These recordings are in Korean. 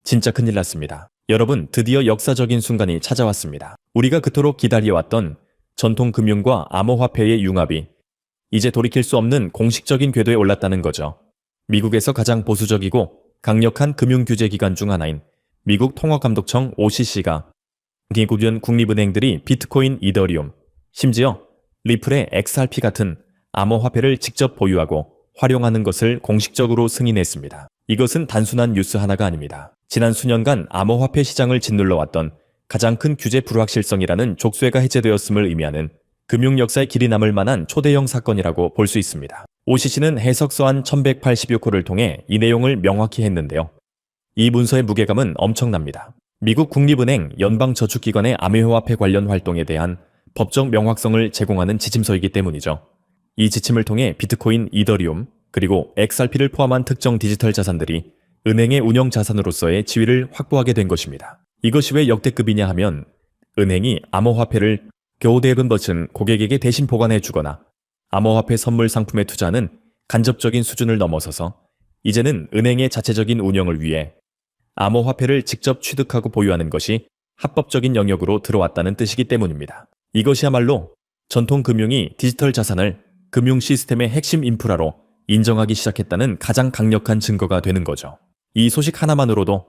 진짜 큰일 났습니다. 여러분, 드디어 역사적인 순간이 찾아왔습니다. 우리가 그토록 기다려왔던 전통 금융과 암호화폐의 융합이 이제 돌이킬 수 없는 공식적인 궤도에 올랐다는 거죠. 미국에서 가장 보수적이고 강력한 금융규제기관 중 하나인 미국 통화감독청 OCC가 미국연 국립은행들이 비트코인, 이더리움, 심지어 리플의 XRP 같은 암호화폐를 직접 보유하고 활용하는 것을 공식적으로 승인했습니다. 이것은 단순한 뉴스 하나가 아닙니다. 지난 수년간 암호화폐 시장을 짓눌러왔던 가장 큰 규제 불확실성이라는 족쇄가 해제되었음을 의미하는 금융 역사에 길이 남을 만한 초대형 사건이라고 볼 수 있습니다. OCC는 해석서안 1186호를 통해 이 내용을 명확히 했는데요. 이 문서의 무게감은 엄청납니다. 미국 국립은행 연방저축기관의 암호화폐 관련 활동에 대한 법적 명확성을 제공하는 지침서이기 때문이죠. 이 지침을 통해 비트코인, 이더리움, 그리고 XRP를 포함한 특정 디지털 자산들이 은행의 운영 자산으로서의 지위를 확보하게 된 것입니다. 이것이 왜 역대급이냐 하면 은행이 암호화폐를 교대금 버튼 고객에게 대신 보관해 주거나 암호화폐 선물 상품에 투자하는 간접적인 수준을 넘어서서 이제는 은행의 자체적인 운영을 위해 암호화폐를 직접 취득하고 보유하는 것이 합법적인 영역으로 들어왔다는 뜻이기 때문입니다. 이것이야말로 전통 금융이 디지털 자산을 금융 시스템의 핵심 인프라로 인정하기 시작했다는 가장 강력한 증거가 되는 거죠. 이 소식 하나만으로도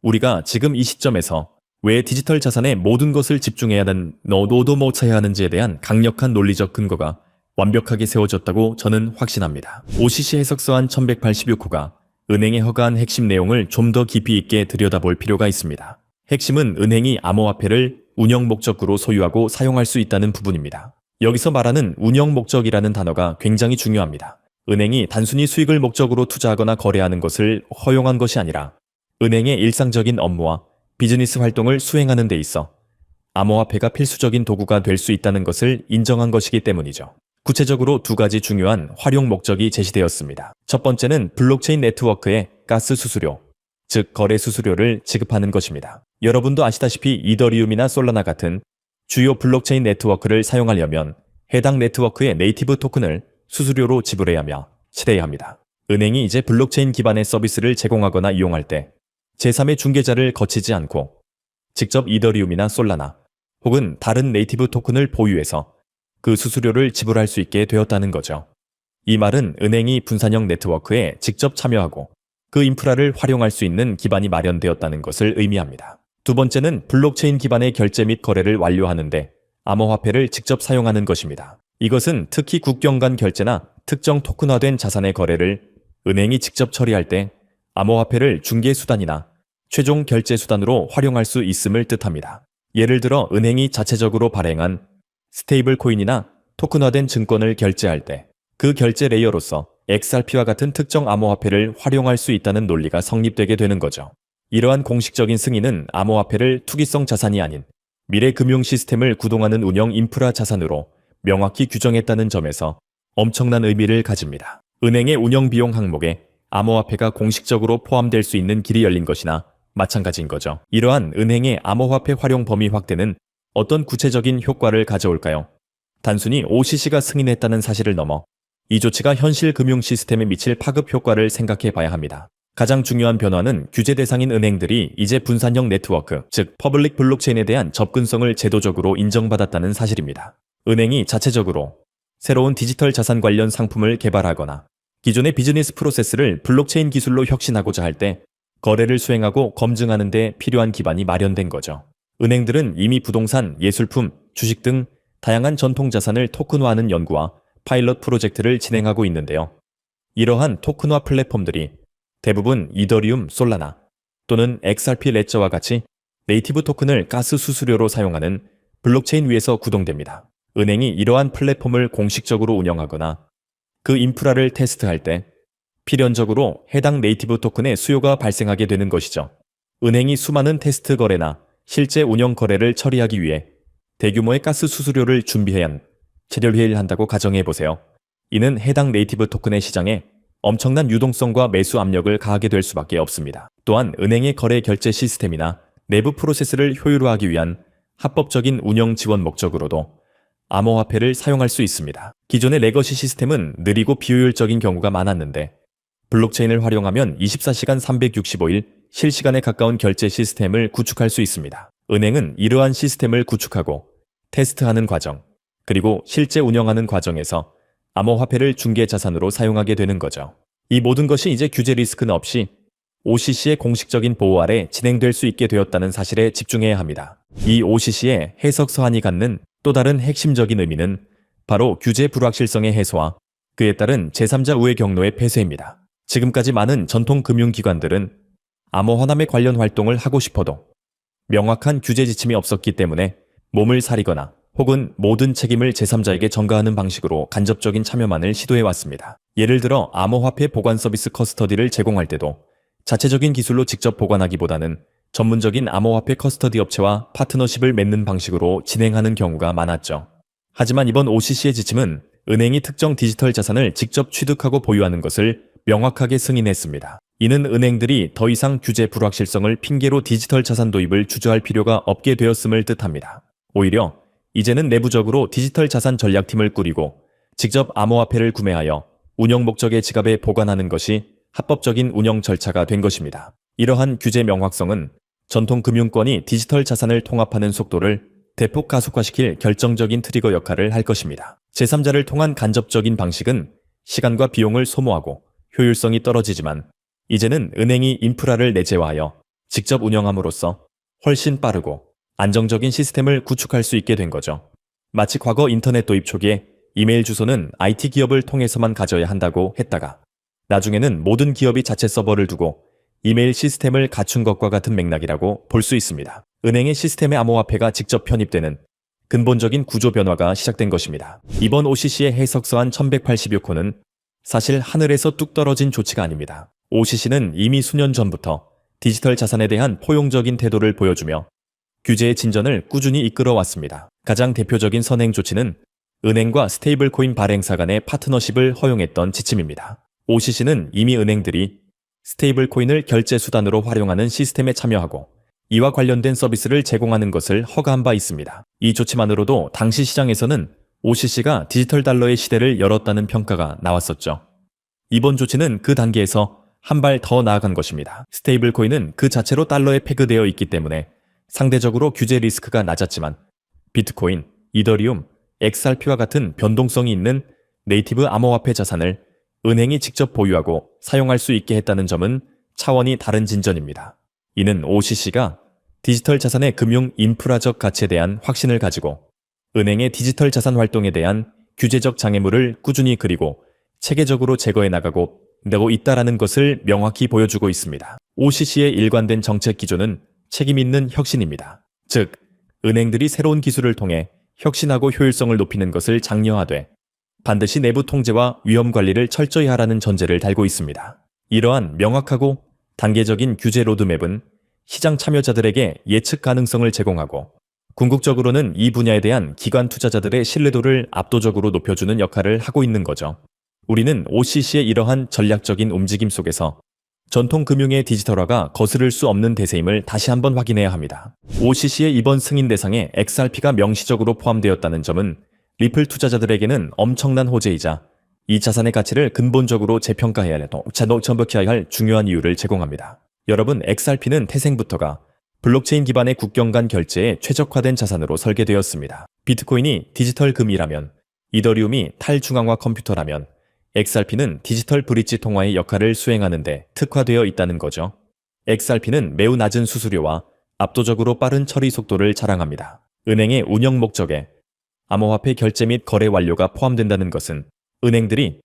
우리가 지금 이 시점에서 왜 디지털 자산에 모든 것을 집중해야 하는 너도 못 해야 하는지에 대한 강력한 논리적 근거가 완벽하게 세워졌다고 저는 확신합니다. OCC 해석서안 1186호가 은행에 허가한 핵심 내용을 좀 더 깊이 있게 들여다볼 필요가 있습니다. 핵심은 은행이 암호화폐를 운영 목적으로 소유하고 사용할 수 있다는 부분입니다. 여기서 말하는 운영 목적이라는 단어가 굉장히 중요합니다. 은행이 단순히 수익을 목적으로 투자하거나 거래하는 것을 허용한 것이 아니라 은행의 일상적인 업무와 비즈니스 활동을 수행하는 데 있어 암호화폐가 필수적인 도구가 될 수 있다는 것을 인정한 것이기 때문이죠. 구체적으로 두 가지 중요한 활용 목적이 제시되었습니다. 첫 번째는 블록체인 네트워크의 가스 수수료, 즉 거래 수수료를 지급하는 것입니다. 여러분도 아시다시피 이더리움이나 솔라나 같은 주요 블록체인 네트워크를 사용하려면 해당 네트워크의 네이티브 토큰을 수수료로 지불해야 합니다. 은행이 이제 블록체인 기반의 서비스를 제공하거나 이용할 때 제3의 중개자를 거치지 않고 직접 이더리움이나 솔라나 혹은 다른 네이티브 토큰을 보유해서 그 수수료를 지불할 수 있게 되었다는 거죠. 이 말은 은행이 분산형 네트워크에 직접 참여하고 그 인프라를 활용할 수 있는 기반이 마련되었다는 것을 의미합니다. 두 번째는 블록체인 기반의 결제 및 거래를 완료하는데 암호화폐를 직접 사용하는 것입니다. 이것은 특히 국경 간 결제나 특정 토큰화된 자산의 거래를 은행이 직접 처리할 때 암호화폐를 중개 수단이나 최종 결제 수단으로 활용할 수 있음을 뜻합니다. 예를 들어 은행이 자체적으로 발행한 스테이블 코인이나 토큰화된 증권을 결제할 때 그 결제 레이어로서 XRP와 같은 특정 암호화폐를 활용할 수 있다는 논리가 성립되게 되는 거죠. 이러한 공식적인 승인은 암호화폐를 투기성 자산이 아닌 미래 금융 시스템을 구동하는 운영 인프라 자산으로 명확히 규정했다는 점에서 엄청난 의미를 가집니다. 은행의 운영 비용 항목에 암호화폐가 공식적으로 포함될 수 있는 길이 열린 것이나 마찬가지인 거죠. 이러한 은행의 암호화폐 활용 범위 확대는 어떤 구체적인 효과를 가져올까요? 단순히 OCC가 승인했다는 사실을 넘어 이 조치가 현실 금융 시스템에 미칠 파급 효과를 생각해 봐야 합니다. 가장 중요한 변화는 규제 대상인 은행들이 이제 분산형 네트워크, 즉 퍼블릭 블록체인에 대한 접근성을 제도적으로 인정받았다는 사실입니다. 은행이 자체적으로 새로운 디지털 자산 관련 상품을 개발하거나 기존의 비즈니스 프로세스를 블록체인 기술로 혁신하고자 할 때 거래를 수행하고 검증하는 데 필요한 기반이 마련된 거죠. 은행들은 이미 부동산, 예술품, 주식 등 다양한 전통 자산을 토큰화하는 연구와 파일럿 프로젝트를 진행하고 있는데요. 이러한 토큰화 플랫폼들이 대부분 이더리움, 솔라나 또는 XRP 레저와 같이 네이티브 토큰을 가스 수수료로 사용하는 블록체인 위에서 구동됩니다. 은행이 이러한 플랫폼을 공식적으로 운영하거나 그 인프라를 테스트할 때 필연적으로 해당 네이티브 토큰의 수요가 발생하게 되는 것이죠. 은행이 수많은 테스트 거래나 실제 운영 거래를 처리하기 위해 대규모의 가스 수수료를 준비해야 체결회의를 한다고 가정해보세요. 이는 해당 네이티브 토큰의 시장에 엄청난 유동성과 매수 압력을 가하게 될 수밖에 없습니다. 또한 은행의 거래 결제 시스템이나 내부 프로세스를 효율화하기 위한 합법적인 운영 지원 목적으로도 암호화폐를 사용할 수 있습니다. 기존의 레거시 시스템은 느리고 비효율적인 경우가 많았는데 블록체인을 활용하면 24시간 365일 실시간에 가까운 결제 시스템을 구축할 수 있습니다. 은행은 이러한 시스템을 구축하고 테스트하는 과정, 그리고 실제 운영하는 과정에서 암호화폐를 중개자산으로 사용하게 되는 거죠. 이 모든 것이 이제 규제 리스크는 없이 OCC의 공식적인 보호 아래 진행될 수 있게 되었다는 사실에 집중해야 합니다. 이 OCC의 해석 서한이 갖는 또 다른 핵심적인 의미는 바로 규제 불확실성의 해소와 그에 따른 제3자 우회 경로의 폐쇄입니다. 지금까지 많은 전통 금융기관들은 암호화폐 관련 활동을 하고 싶어도 명확한 규제 지침이 없었기 때문에 몸을 사리거나 혹은 모든 책임을 제3자에게 전가하는 방식으로 간접적인 참여만을 시도해왔습니다. 예를 들어 암호화폐 보관 서비스 커스터디를 제공할 때도 자체적인 기술로 직접 보관하기보다는 전문적인 암호화폐 커스터디 업체와 파트너십을 맺는 방식으로 진행하는 경우가 많았죠. 하지만 이번 OCC의 지침은 은행이 특정 디지털 자산을 직접 취득하고 보유하는 것을 명확하게 승인했습니다. 이는 은행들이 더 이상 규제 불확실성을 핑계로 디지털 자산 도입을 주저할 필요가 없게 되었음을 뜻합니다. 오히려 이제는 내부적으로 디지털 자산 전략팀을 꾸리고 직접 암호화폐를 구매하여 운영 목적의 지갑에 보관하는 것이 합법적인 운영 절차가 된 것입니다. 이러한 규제 명확성은 전통 금융권이 디지털 자산을 통합하는 속도를 대폭 가속화시킬 결정적인 트리거 역할을 할 것입니다. 제3자를 통한 간접적인 방식은 시간과 비용을 소모하고 효율성이 떨어지지만 이제는 은행이 인프라를 내재화하여 직접 운영함으로써 훨씬 빠르고 안정적인 시스템을 구축할 수 있게 된 거죠. 마치 과거 인터넷 도입 초기에 이메일 주소는 IT 기업을 통해서만 가져야 한다고 했다가 나중에는 모든 기업이 자체 서버를 두고 이메일 시스템을 갖춘 것과 같은 맥락이라고 볼 수 있습니다. 은행의 시스템에 암호화폐가 직접 편입되는 근본적인 구조 변화가 시작된 것입니다. 이번 OCC의 해석서안 1186호는 사실 하늘에서 뚝 떨어진 조치가 아닙니다. OCC는 이미 수년 전부터 디지털 자산에 대한 포용적인 태도를 보여주며 규제의 진전을 꾸준히 이끌어왔습니다. 가장 대표적인 선행 조치는 은행과 스테이블 코인 발행사 간의 파트너십을 허용했던 지침입니다. OCC는 이미 은행들이 스테이블 코인을 결제 수단으로 활용하는 시스템에 참여하고 이와 관련된 서비스를 제공하는 것을 허가한 바 있습니다. 이 조치만으로도 당시 시장에서는 OCC가 디지털 달러의 시대를 열었다는 평가가 나왔었죠. 이번 조치는 그 단계에서 한 발 더 나아간 것입니다. 스테이블 코인은 그 자체로 달러에 페그되어 있기 때문에 상대적으로 규제 리스크가 낮았지만 비트코인, 이더리움, XRP와 같은 변동성이 있는 네이티브 암호화폐 자산을 은행이 직접 보유하고 사용할 수 있게 했다는 점은 차원이 다른 진전입니다. 이는 OCC가 디지털 자산의 금융 인프라적 가치에 대한 확신을 가지고 은행의 디지털 자산 활동에 대한 규제적 장애물을 꾸준히 그리고 체계적으로 제거해 나가고 있다라는 것을 명확히 보여주고 있습니다. OCC의 일관된 정책 기조는 책임 있는 혁신입니다. 즉, 은행들이 새로운 기술을 통해 혁신하고 효율성을 높이는 것을 장려하되 반드시 내부 통제와 위험 관리를 철저히 하라는 전제를 달고 있습니다. 이러한 명확하고 단계적인 규제 로드맵은 시장 참여자들에게 예측 가능성을 제공하고 궁극적으로는 이 분야에 대한 기관 투자자들의 신뢰도를 압도적으로 높여주는 역할을 하고 있는 거죠. 우리는 OCC의 이러한 전략적인 움직임 속에서 전통 금융의 디지털화가 거스를 수 없는 대세임을 다시 한번 확인해야 합니다. OCC의 이번 승인 대상에 XRP가 명시적으로 포함되었다는 점은 리플 투자자들에게는 엄청난 호재이자 이 자산의 가치를 근본적으로 재평가해야 할 중요한 이유를 제공합니다. 여러분, XRP는 태생부터가 블록체인 기반의 국경 간 결제에 최적화된 자산으로 설계되었습니다. 비트코인이 디지털 금이라면, 이더리움이 탈중앙화 컴퓨터라면 XRP는 디지털 브릿지 통화의 역할을 수행하는 데 특화되어 있다는 거죠. XRP는 매우 낮은 수수료와 압도적으로 빠른 처리 속도를 자랑합니다. 은행의 운영 목적에 암호화폐 결제 및 거래 완료가 포함된다는 것은 은행들이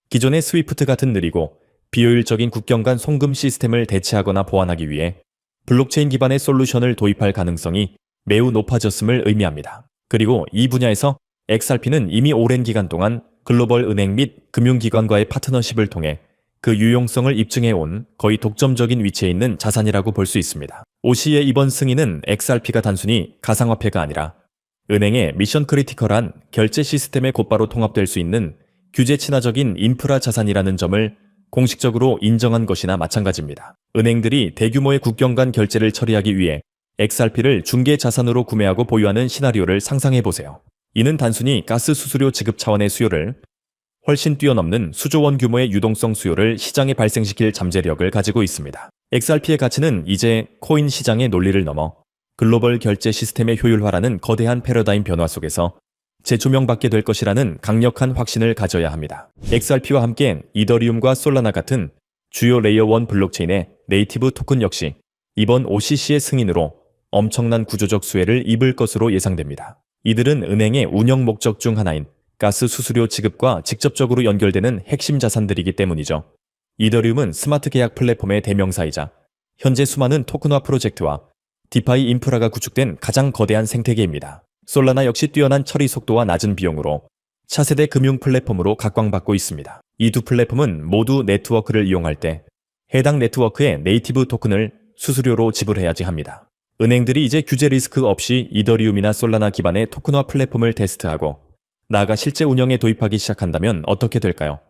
기존의 스위프트 같은 느리고 비효율적인 국경 간 송금 시스템을 대체하거나 보완하기 위해 블록체인 기반의 솔루션을 도입할 가능성이 매우 높아졌음을 의미합니다. 그리고 이 분야에서 XRP는 이미 오랜 기간 동안 글로벌 은행 및 금융기관과의 파트너십을 통해 그 유용성을 입증해온 거의 독점적인 위치에 있는 자산이라고 볼 수 있습니다. OCC의 이번 승인은 XRP가 단순히 가상화폐가 아니라 은행의 미션 크리티컬한 결제 시스템에 곧바로 통합될 수 있는 규제 친화적인 인프라 자산이라는 점을 공식적으로 인정한 것이나 마찬가지입니다. 은행들이 대규모의 국경 간 결제를 처리하기 위해 XRP를 중개 자산으로 구매하고 보유하는 시나리오를 상상해보세요. 이는 단순히 가스 수수료 지급 차원의 수요를 훨씬 뛰어넘는 수조 원 규모의 유동성 수요를 시장에 발생시킬 잠재력을 가지고 있습니다. XRP의 가치는 이제 코인 시장의 논리를 넘어 글로벌 결제 시스템의 효율화라는 거대한 패러다임 변화 속에서 재조명받게 될 것이라는 강력한 확신을 가져야 합니다. XRP와 함께 이더리움과 솔라나 같은 주요 레이어 1 블록체인의 네이티브 토큰 역시 이번 OCC의 승인으로 엄청난 구조적 수혜를 입을 것으로 예상됩니다. 이들은 은행의 운영 목적 중 하나인 가스 수수료 지급과 직접적으로 연결되는 핵심 자산들이기 때문이죠. 이더리움은 스마트 계약 플랫폼의 대명사이자 현재 수많은 토큰화 프로젝트와 디파이 인프라가 구축된 가장 거대한 생태계입니다. 솔라나 역시 뛰어난 처리 속도와 낮은 비용으로 차세대 금융 플랫폼으로 각광받고 있습니다. 이 두 플랫폼은 모두 네트워크를 이용할 때 해당 네트워크의 네이티브 토큰을 수수료로 지불해야지 합니다. 은행들이 이제 규제 리스크 없이 이더리움이나 솔라나 기반의 토큰화 플랫폼을 테스트하고 나아가 실제 운영에 도입하기 시작한다면 어떻게 될까요?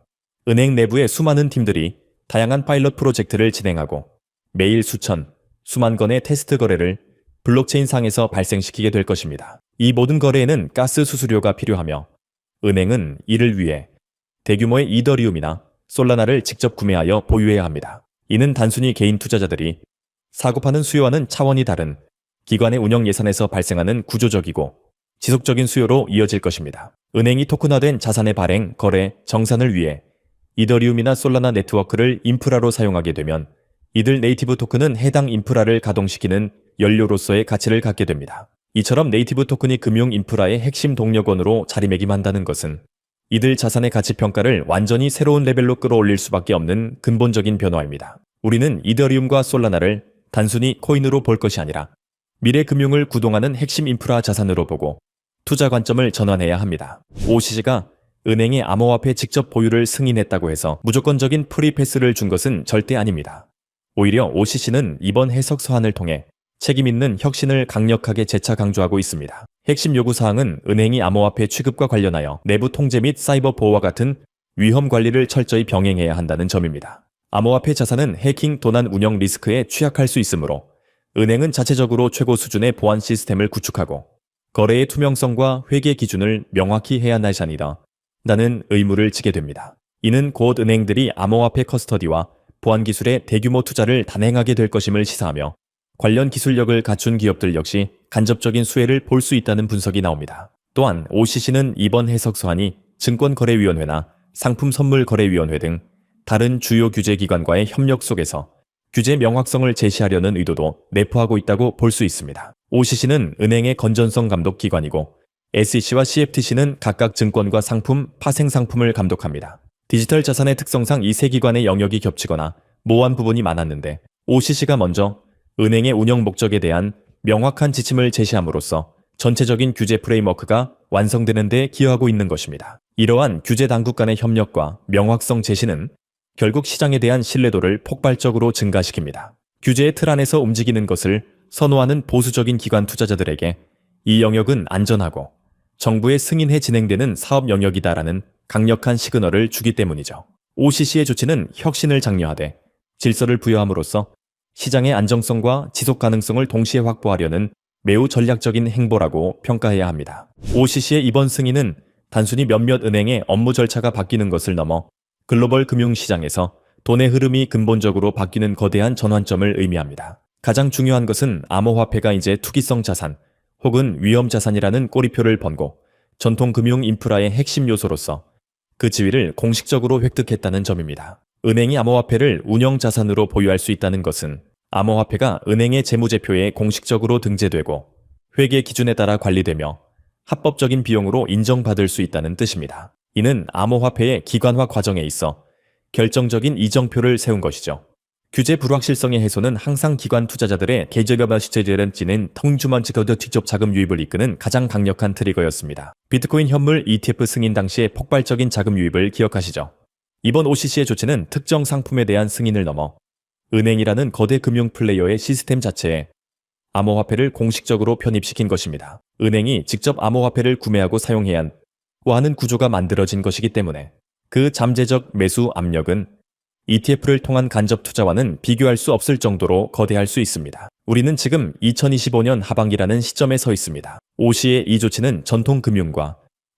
은행 내부의 수많은 팀들이 다양한 파일럿 프로젝트를 진행하고 매일 수만 건의 테스트 거래를 블록체인 상에서 발생시키게 될 것입니다. 이 모든 거래에는 가스 수수료가 필요하며 은행은 이를 위해 대규모의 이더리움이나 솔라나를 직접 구매하여 보유해야 합니다. 이는 단순히 개인 투자자들이 사고 파는 수요와는 차원이 다른 기관의 운영 예산에서 발생하는 구조적이고 지속적인 수요로 이어질 것입니다. 은행이 토큰화된 자산의 발행, 거래, 정산을 위해 이더리움이나 솔라나 네트워크를 인프라로 사용하게 되면 이들 네이티브 토큰은 해당 인프라를 가동시키는 연료로서의 가치를 갖게 됩니다. 이처럼 네이티브 토큰이 금융 인프라의 핵심 동력원으로 자리매김한다는 것은 이들 자산의 가치 평가를 완전히 새로운 레벨로 끌어올릴 수밖에 없는 근본적인 변화입니다. 우리는 이더리움과 솔라나를 단순히 코인으로 볼 것이 아니라 미래 금융을 구동하는 핵심 인프라 자산으로 보고 투자 관점을 전환해야 합니다. OCC가 은행의 암호화폐 직접 보유를 승인했다고 해서 무조건적인 프리패스를 준 것은 절대 아닙니다. 오히려 OCC는 이번 해석 서한을 통해 책임있는 혁신을 강력하게 재차 강조하고 있습니다. 핵심 요구사항은 은행이 암호화폐 취급과 관련하여 내부 통제 및 사이버 보호와 같은 위험 관리를 철저히 병행해야 한다는 점입니다. 암호화폐 자산은 해킹, 도난 운영 리스크에 취약할 수 있으므로 은행은 자체적으로 최고 수준의 보안 시스템을 구축하고 거래의 투명성과 회계 기준을 명확히 해야 할 자니다. 라는 의무를 지게 됩니다. 이는 곧 은행들이 암호화폐 커스터디와 보안 기술에 대규모 투자를 단행하게 될 것임을 시사하며 관련 기술력을 갖춘 기업들 역시 간접적인 수혜를 볼 수 있다는 분석이 나옵니다. 또한 OCC는 이번 해석 서한이 증권거래위원회나 상품선물거래위원회 등 다른 주요 규제기관과의 협력 속에서 규제 명확성을 제시하려는 의도도 내포하고 있다고 볼 수 있습니다. OCC는 은행의 건전성 감독 기관이고 SEC와 CFTC는 각각 증권과 상품, 파생상품을 감독합니다. 디지털 자산의 특성상 이 세 기관의 영역이 겹치거나 모호한 부분이 많았는데 OCC가 먼저 은행의 운영 목적에 대한 명확한 지침을 제시함으로써 전체적인 규제 프레임워크가 완성되는 데 기여하고 있는 것입니다. 이러한 규제 당국 간의 협력과 명확성 제시는 결국 시장에 대한 신뢰도를 폭발적으로 증가시킵니다. 규제의 틀 안에서 움직이는 것을 선호하는 보수적인 기관 투자자들에게 이 영역은 안전하고 정부의 승인해 진행되는 사업 영역이다라는 강력한 시그널을 주기 때문이죠. OCC의 조치는 혁신을 장려하되 질서를 부여함으로써 시장의 안정성과 지속 가능성을 동시에 확보하려는 매우 전략적인 행보라고 평가해야 합니다. OCC의 이번 승인은 단순히 몇몇 은행의 업무 절차가 바뀌는 것을 넘어 글로벌 금융시장에서 돈의 흐름이 근본적으로 바뀌는 거대한 전환점을 의미합니다. 가장 중요한 것은 암호화폐가 이제 투기성 자산 혹은 위험 자산이라는 꼬리표를 번고 전통 금융 인프라의 핵심 요소로서 그 지위를 공식적으로 획득했다는 점입니다. 은행이 암호화폐를 운영 자산으로 보유할 수 있다는 것은 암호화폐가 은행의 재무제표에 공식적으로 등재되고 회계 기준에 따라 관리되며 합법적인 비용으로 인정받을 수 있다는 뜻입니다. 이는 암호화폐의 기관화 과정에 있어 결정적인 이정표를 세운 것이죠. 규제 불확실성의 해소는 항상 기관 투자자들의 계절과 시제되는 통주만 지켜도 직접 자금 유입을 이끄는 가장 강력한 트리거였습니다. 비트코인 현물 ETF 승인 당시의 폭발적인 자금 유입을 기억하시죠? 이번 OCC의 조치는 특정 상품에 대한 승인을 넘어 은행이라는 거대 금융 플레이어의 시스템 자체에 암호화폐를 공식적으로 편입시킨 것입니다. 은행이 직접 암호화폐를 구매하고 사용해야 하는 구조가 만들어진 것이기 때문에 그 잠재적 매수 압력은 ETF를 통한 간접 투자와는 비교할 수 없을 정도로 거대할 수 있습니다. 우리는 지금 2025년 하반기라는 시점에 서 있습니다. OCC의 이 조치는 전통 금융과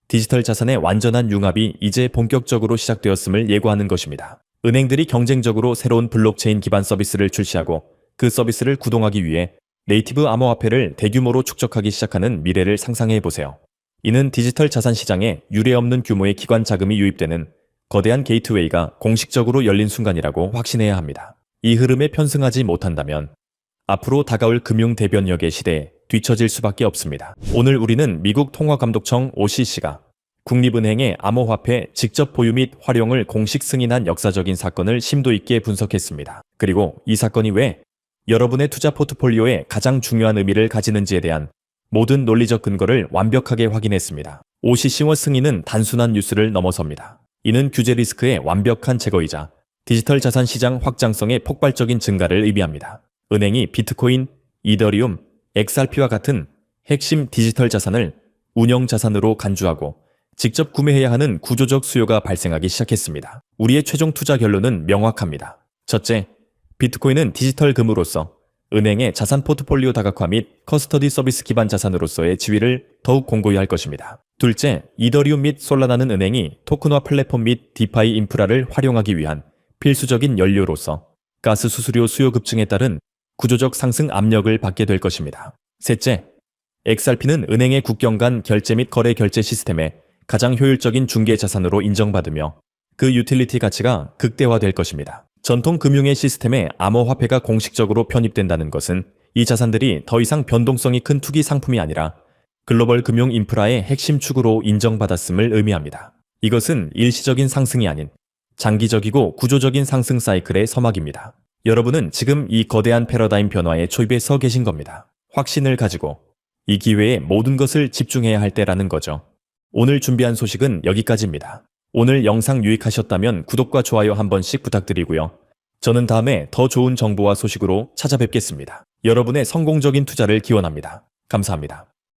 디지털 자산의 완전한 융합이 이제 본격적으로 시작되었음을 예고하는 것입니다. 은행들이 경쟁적으로 새로운 블록체인 기반 서비스를 출시하고 그 서비스를 구동하기 위해 네이티브 암호화폐를 대규모로 축적하기 시작하는 미래를 상상해 보세요. 이는 디지털 자산 시장에 유례없는 규모의 기관 자금이 유입되는 거대한 게이트웨이가 공식적으로 열린 순간이라고 확신해야 합니다. 이 흐름에 편승하지 못한다면 앞으로 다가올 금융 대변력의 시대에 뒤처질 수밖에 없습니다. 오늘 우리는 미국 통화감독청 OCC가 국립은행의 암호화폐 직접 보유 및 활용을 공식 승인한 역사적인 사건을 심도 있게 분석했습니다. 그리고 이 사건이 왜 여러분의 투자 포트폴리오에 가장 중요한 의미를 가지는지에 대한 모든 논리적 근거를 완벽하게 확인했습니다. OCC와 승인은 단순한 뉴스를 넘어섭니다. 이는 규제 리스크의 완벽한 제거이자 디지털 자산 시장 확장성의 폭발적인 증가를 의미합니다. 은행이 비트코인, 이더리움, XRP와 같은 핵심 디지털 자산을 운영 자산으로 간주하고 직접 구매해야 하는 구조적 수요가 발생하기 시작했습니다. 우리의 최종 투자 결론은 명확합니다. 첫째, 비트코인은 디지털 금으로서 은행의 자산 포트폴리오 다각화 및 커스터디 서비스 기반 자산으로서의 지위를 더욱 공고히 할 것입니다. 둘째, 이더리움 및 솔라나는 은행이 토큰화 플랫폼 및 디파이 인프라를 활용하기 위한 필수적인 연료로서 가스 수수료 수요 급증에 따른 구조적 상승 압력을 받게 될 것입니다. 셋째, XRP는 은행의 국경 간 결제 및 거래 결제 시스템의 가장 효율적인 중개 자산으로 인정받으며 그 유틸리티 가치가 극대화될 것입니다. 전통 금융의 시스템에 암호화폐가 공식적으로 편입된다는 것은 이 자산들이 더 이상 변동성이 큰 투기 상품이 아니라 글로벌 금융 인프라의 핵심 축으로 인정받았음을 의미합니다. 이것은 일시적인 상승이 아닌 장기적이고 구조적인 상승 사이클의 서막입니다. 여러분은 지금 이 거대한 패러다임 변화의 초입에 서 계신 겁니다. 확신을 가지고 이 기회에 모든 것을 집중해야 할 때라는 거죠. 오늘 준비한 소식은 여기까지입니다. 오늘 영상 유익하셨다면 구독과 좋아요 한 번씩 부탁드리고요. 저는 다음에 더 좋은 정보와 소식으로 찾아뵙겠습니다. 여러분의 성공적인 투자를 기원합니다. 감사합니다.